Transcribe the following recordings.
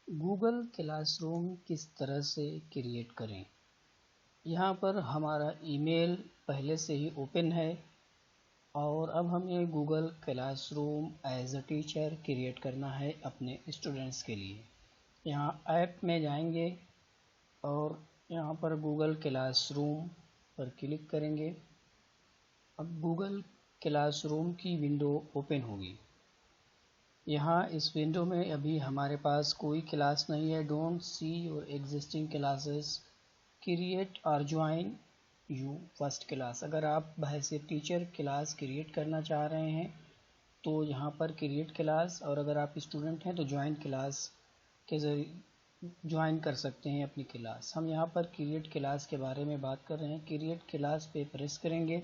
Google classroom किस तरह से क्रिएट करें। यहाँ पर हमारा ईमेल पहले से ही ओपन है और अब हमें Google classroom as a teacher create करना है अपने स्टूडेंट्स के लिए। यहाँ ऐप में जाएंगे और यहाँ पर गूगल क्लासरूम पर क्लिक करेंगे। अब गूगल क्लासरूम की विंडो ओपन होगी। यहाँ इस विंडो में अभी हमारे पास कोई क्लास नहीं है। Don't see your existing classes, create और ज्वाइन यू फर्स्ट क्लास। अगर आप बहैसियत टीचर क्लास क्रिएट करना चाह रहे हैं तो यहाँ पर क्रिएट क्लास, और अगर आप स्टूडेंट हैं तो ज्वाइन क्लास के जरिए ज्वाइन कर सकते हैं अपनी क्लास। हम यहाँ पर क्रिएट क्लास के बारे में बात कर रहे हैं। क्रिएट क्लास पे प्रेस करेंगे,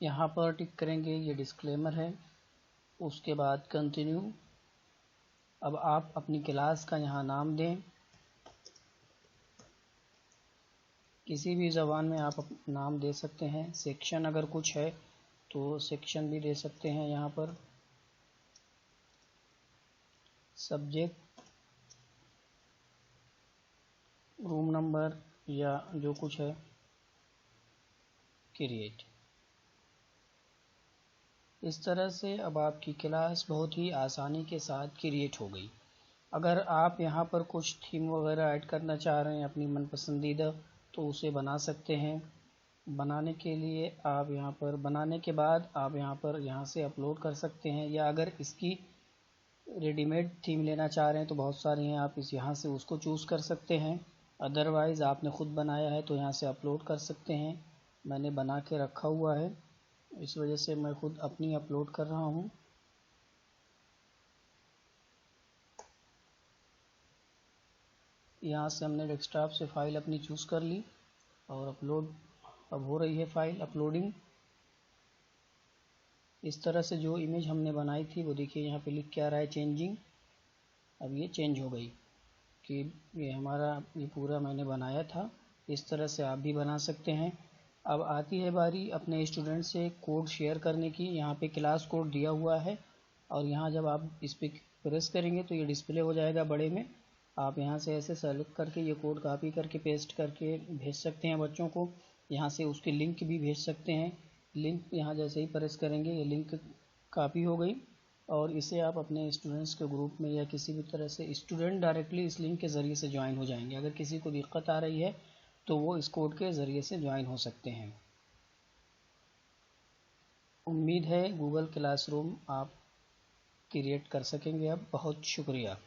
यहाँ पर टिक करेंगे, ये डिस्क्लेमर है। उसके बाद कंटिन्यू। अब आप अपनी क्लास का यहाँ नाम दें, किसी भी ज़बान में आप नाम दे सकते हैं। सेक्शन अगर कुछ है तो सेक्शन भी दे सकते हैं। यहाँ पर सब्जेक्ट, रूम नंबर या जो कुछ है, क्रिएट। इस तरह से अब आपकी क्लास बहुत ही आसानी के साथ क्रिएट हो गई। अगर आप यहाँ पर कुछ थीम वगैरह ऐड करना चाह रहे हैं अपनी मनपसंदीदा, तो उसे बना सकते हैं। बनाने के लिए आप यहाँ पर, बनाने के बाद आप यहाँ से अपलोड कर सकते हैं, या अगर इसकी रेडीमेड थीम लेना चाह रहे हैं तो बहुत सारे हैं, आप यहाँ से उसको चूज़ कर सकते हैं। अदरवाइज़ आपने ख़ुद बनाया है तो यहाँ से अपलोड कर सकते हैं। मैंने बना के रखा हुआ है, इस वजह से मैं खुद अपनी अपलोड कर रहा हूँ। यहाँ से हमने डेस्कटॉप से फ़ाइल अपनी चूज़ कर ली और अपलोड अब हो रही है फ़ाइल अपलोडिंग। इस तरह से जो इमेज हमने बनाई थी वो देखिए यहाँ पे लिख के आ रहा है चेंजिंग। अब ये चेंज हो गई कि ये हमारा ये पूरा मैंने बनाया था। इस तरह से आप भी बना सकते हैं। अब आती है बारी अपने स्टूडेंट से कोड शेयर करने की। यहाँ पे क्लास कोड दिया हुआ है और यहाँ जब आप इस पर प्रेस करेंगे तो ये डिस्प्ले हो जाएगा बड़े में। आप यहाँ से ऐसे सेलेक्ट करके ये कोड कॉपी करके पेस्ट करके भेज सकते हैं बच्चों को। यहाँ से उसकी लिंक भी भेज सकते हैं। लिंक यहाँ जैसे ही प्रेस करेंगे ये लिंक कॉपी हो गई और इसे आप अपने स्टूडेंट्स के ग्रुप में या किसी भी तरह से स्टूडेंट डायरेक्टली इस लिंक के ज़रिए से ज्वाइन हो जाएंगे। अगर किसी को दिक्कत आ रही है तो वो इस कोड के ज़रिए से ज्वाइन हो सकते हैं। उम्मीद है गूगल क्लासरूम आप क्रिएट कर सकेंगे। अब बहुत शुक्रिया।